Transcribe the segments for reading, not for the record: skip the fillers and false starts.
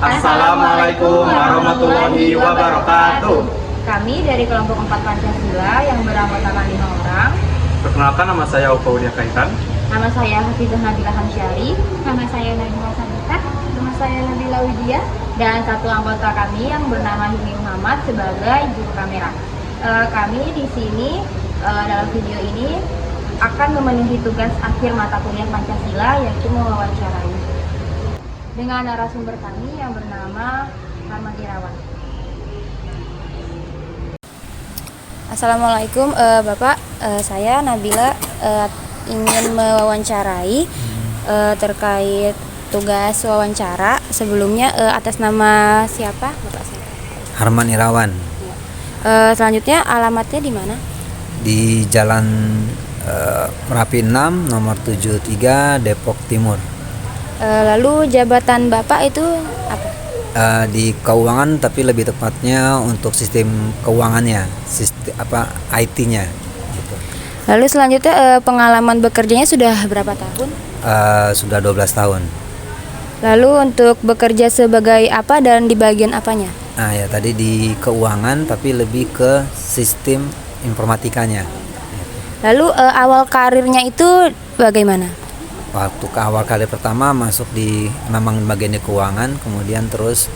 Assalamualaikum warahmatullahi wabarakatuh. Kami dari kelompok 4 Pancasila yang beranggotakan 5 orang. Perkenalkan, nama saya Aulia Kaitan. Nama saya Hafizah Nabila Hamsyari. Nama saya Najma Sabita. Nama saya Nabila Widya. Dan satu anggota kami yang bernama Himi Muhammad sebagai juru kamera. Kami di sini dalam video ini akan memenuhi tugas akhir mata kuliah Pancasila, yaitu mewawancarai dengan narasumber kami yang bernama Harman Irawan. Assalamualaikum Bapak, saya Nabila ingin mewawancarai terkait tugas wawancara. Sebelumnya atas nama siapa Bapak saya? Harman Irawan. Selanjutnya alamatnya di mana? Di Jalan Merapi 6 nomor 73 Depok Timur. Lalu jabatan Bapak itu apa? Di keuangan, tapi lebih tepatnya untuk sistem keuangannya, IT-nya gitu. Lalu selanjutnya pengalaman bekerjanya sudah berapa tahun? Sudah 12 tahun. Lalu untuk bekerja sebagai apa dan di bagian apanya? Nah ya, tadi di keuangan tapi lebih ke sistem informatikanya. Lalu awal karirnya itu bagaimana? Waktu ke awal kali pertama masuk di memang bagian di keuangan, kemudian terus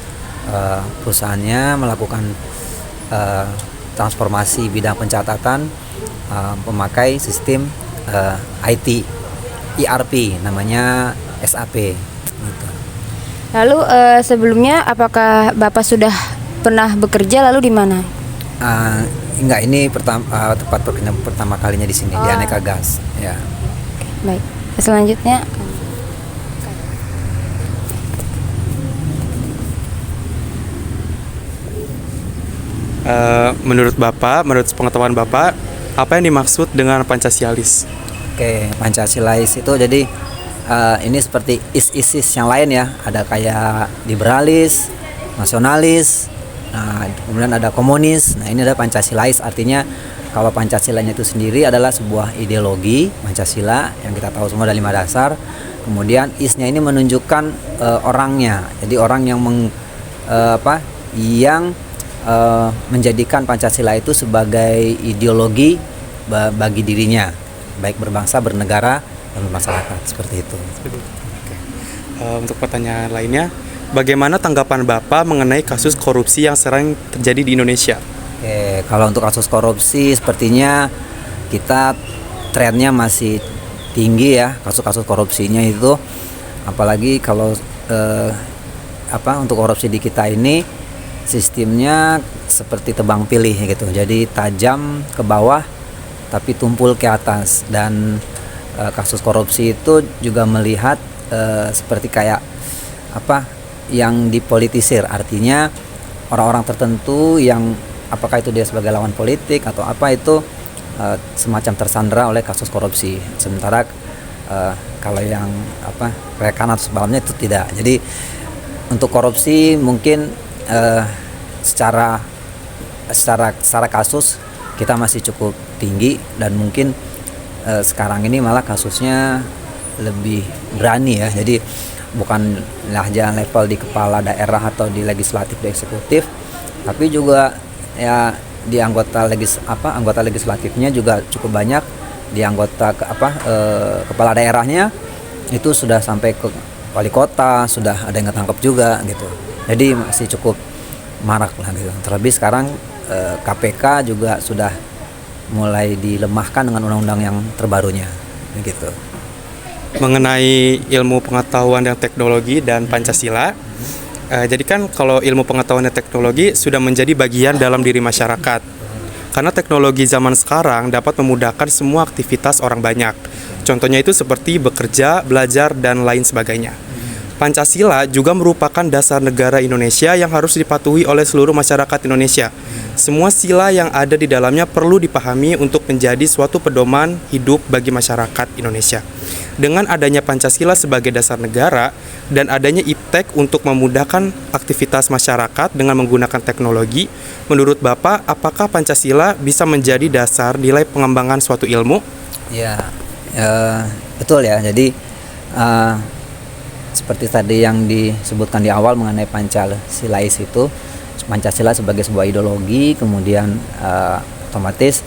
perusahaannya melakukan transformasi bidang pencatatan, memakai sistem IT, ERP namanya SAP gitu. Lalu sebelumnya apakah Bapak sudah pernah bekerja, lalu di mana? Enggak, ini tempat pertama kalinya di sini, di Aneka Gas ya. Baik. Selanjutnya Menurut pengetahuan Bapak, apa yang dimaksud dengan Pancasialis? Oke, Pancasilais itu jadi ini seperti ISIS yang lain ya. Ada kayak liberalis, nasionalis, kemudian ada komunis. Nah, ini ada Pancasilais, artinya kalau Pancasilanya itu sendiri adalah sebuah ideologi Pancasila yang kita tahu semua ada 5 dasar. Kemudian isnya ini menunjukkan orangnya. Jadi orang yang menjadikan Pancasila itu sebagai ideologi bagi dirinya, baik berbangsa, bernegara, dan bermasyarakat, seperti itu. Oke. Untuk pertanyaan lainnya, bagaimana tanggapan Bapak mengenai kasus korupsi yang sering terjadi di Indonesia? Oke, kalau untuk kasus korupsi sepertinya kita trennya masih tinggi ya, kasus-kasus korupsinya itu, apalagi kalau untuk korupsi di kita ini sistemnya seperti tebang pilih gitu, jadi tajam ke bawah tapi tumpul ke atas. Dan kasus korupsi itu juga melihat seperti kayak yang dipolitisir, artinya orang-orang tertentu yang apakah itu dia sebagai lawan politik atau apa itu semacam tersandera oleh kasus korupsi. Sementara kalau yang rekan atau sebagainya itu tidak. Jadi untuk korupsi mungkin secara kasus kita masih cukup tinggi, dan mungkin sekarang ini malah kasusnya lebih berani ya. Jadi bukanlah jangan level di kepala daerah atau di legislatif, di eksekutif, tapi juga ya di anggota legislatifnya juga cukup banyak, di anggota kepala daerahnya itu sudah sampai ke wali kota, sudah ada yang ketangkep juga gitu. Jadi masih cukup marak lah gitu. Terlebih sekarang KPK juga sudah mulai dilemahkan dengan undang-undang yang terbarunya gitu. Mengenai ilmu pengetahuan dan teknologi dan Pancasila, jadi kan kalau ilmu pengetahuan dan teknologi sudah menjadi bagian dalam diri masyarakat. Karena teknologi zaman sekarang dapat memudahkan semua aktivitas orang banyak. Contohnya itu seperti bekerja, belajar, dan lain sebagainya. Pancasila juga merupakan dasar negara Indonesia yang harus dipatuhi oleh seluruh masyarakat Indonesia. Semua sila yang ada di dalamnya perlu dipahami untuk menjadi suatu pedoman hidup bagi masyarakat Indonesia. Dengan adanya Pancasila sebagai dasar negara dan adanya IPTEK untuk memudahkan aktivitas masyarakat dengan menggunakan teknologi, menurut Bapak, apakah Pancasila bisa menjadi dasar nilai pengembangan suatu ilmu? Ya, betul ya. Jadi seperti tadi yang disebutkan di awal mengenai Pancasilais itu, Pancasila sebagai sebuah ideologi, kemudian otomatis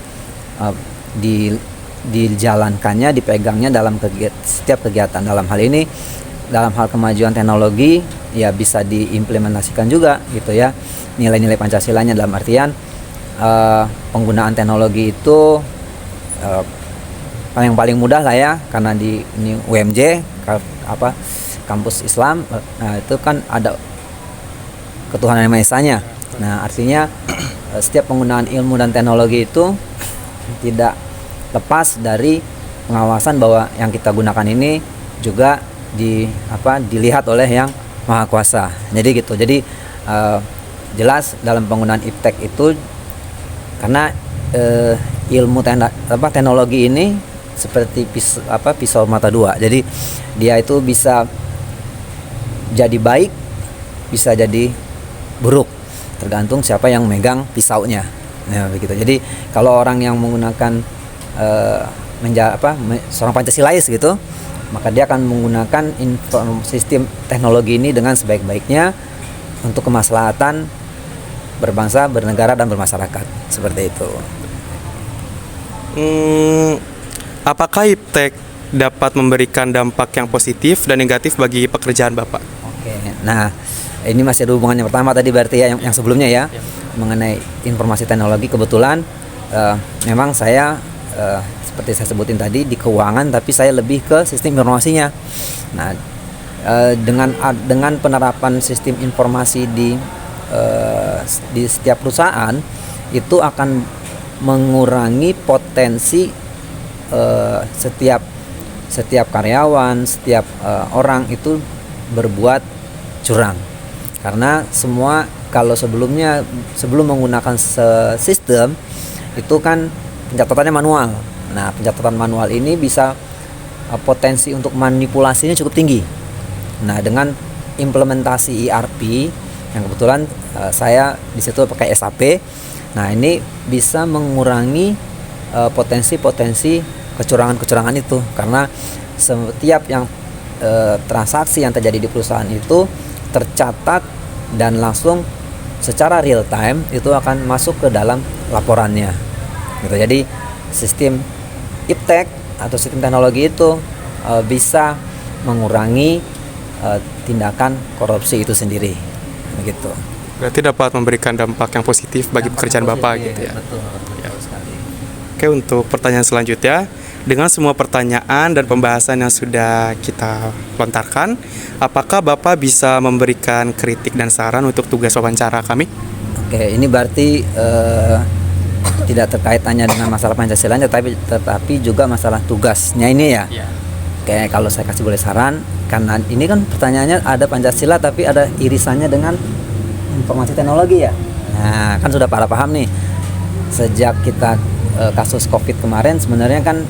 dijalankannya, dipegangnya dalam setiap kegiatan. Dalam hal ini, dalam hal kemajuan teknologi, ya bisa diimplementasikan juga gitu ya, nilai-nilai Pancasilanya, dalam artian penggunaan teknologi itu yang paling mudah lah ya, karena di ini UMJ kampus Islam, nah itu kan ada ketuhanan yang Maha Esa-nya. Nah, artinya setiap penggunaan ilmu dan teknologi itu tidak lepas dari pengawasan bahwa yang kita gunakan ini juga dilihat oleh yang Maha Kuasa. Jadi gitu. Jadi jelas dalam penggunaan iptek itu, karena ilmu teknologi ini seperti pisau mata dua. Jadi dia itu bisa jadi baik, bisa jadi buruk, tergantung siapa yang megang pisaunya. Nah, begitu. Jadi kalau orang yang menggunakan seorang Pancasilais gitu, maka dia akan menggunakan sistem teknologi ini dengan sebaik-baiknya untuk kemaslahatan berbangsa, bernegara, dan bermasyarakat. Seperti itu. Apakah iptek dapat memberikan dampak yang positif dan negatif bagi pekerjaan Bapak? Oke, nah ini masih ada hubungannya pertama tadi berarti ya, yang sebelumnya ya, mengenai informasi teknologi. Kebetulan memang saya seperti saya sebutin tadi di keuangan, tapi saya lebih ke sistem informasinya. Nah, dengan penerapan sistem informasi di setiap perusahaan itu akan mengurangi potensi setiap karyawan, setiap orang itu berbuat curang. Karena semua, kalau sebelum menggunakan sistem itu kan pencatatannya manual. Nah, pencatatan manual ini bisa potensi untuk manipulasinya cukup tinggi. Nah, dengan implementasi ERP yang kebetulan saya di situ pakai SAP, nah ini bisa mengurangi potensi kecurangan itu, karena setiap yang transaksi yang terjadi di perusahaan itu tercatat dan langsung secara real time itu akan masuk ke dalam laporannya gitu. Jadi sistem iptek atau sistem teknologi itu bisa mengurangi tindakan korupsi itu sendiri begitu. Berarti dapat memberikan dampak yang positif bagi pekerjaan Bapak gitu ya. Betul sekali. Oke, untuk pertanyaan selanjutnya, dengan semua pertanyaan dan pembahasan yang sudah kita lontarkan, apakah Bapak bisa memberikan kritik dan saran untuk tugas wawancara kami? Oke, ini berarti tidak terkait hanya dengan masalah Pancasila, tetapi juga masalah tugasnya ini ya. Oke, kalau saya kasih boleh saran, karena ini kan pertanyaannya ada Pancasila tapi ada irisannya dengan informasi teknologi ya. Nah, kan sudah paham nih. Sejak kita kasus COVID kemarin sebenarnya kan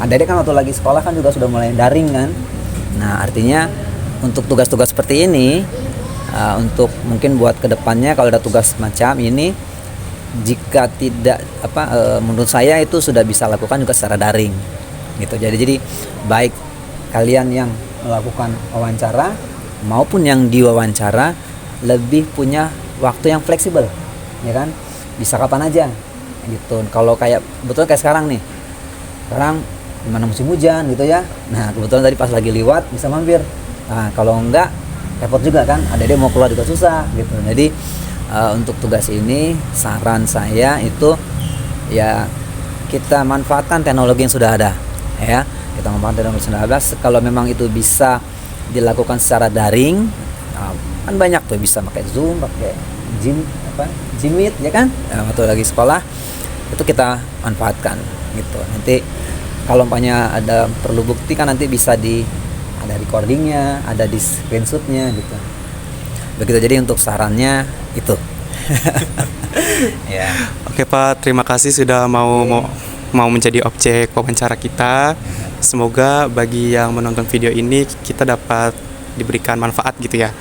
adik-adik kan waktu lagi sekolah kan juga sudah mulai daring kan. Nah, artinya untuk tugas-tugas seperti ini, untuk mungkin buat kedepannya kalau ada tugas macam ini, jika tidak menurut saya itu sudah bisa lakukan juga secara daring gitu. Jadi baik kalian yang melakukan wawancara maupun yang diwawancara lebih punya waktu yang fleksibel, ya kan, bisa kapan aja gitu. Kalau kayak betul kayak sekarang nih, sekarang dimana musim hujan gitu ya, nah kebetulan tadi pas lagi liwat bisa mampir. Nah, kalau enggak repot juga kan, ada dia mau keluar juga susah gitu. Jadi untuk tugas ini saran saya itu ya kita manfaatkan teknologi yang sudah ada ya, kita manfaatkan teknologi yang sudah ada. Kalau memang itu bisa dilakukan secara daring, kan banyak tuh, bisa pakai Zoom, pakai Jimit ya kan, waktu lagi sekolah itu kita manfaatkan gitu. Nanti kalau umpamanya ada perlu bukti kan nanti bisa ada recordingnya, ada di screenshotnya gitu. Begitu. Jadi untuk sarannya itu. Ya. Oke Pak, terima kasih sudah mau menjadi objek wawancara kita. Semoga bagi yang menonton video ini kita dapat diberikan manfaat gitu ya,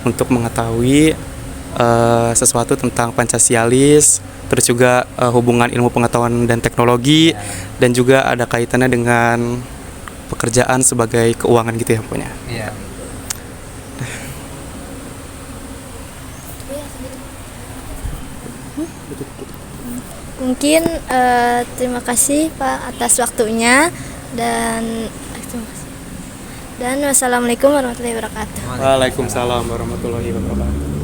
untuk mengetahui sesuatu tentang Pancasialis, terus juga hubungan ilmu pengetahuan dan teknologi, dan juga ada kaitannya dengan pekerjaan sebagai keuangan gitu ya punya. Iya. Mungkin terima kasih Pak atas waktunya dan wassalamualaikum warahmatullahi wabarakatuh. Waalaikumsalam warahmatullahi wabarakatuh.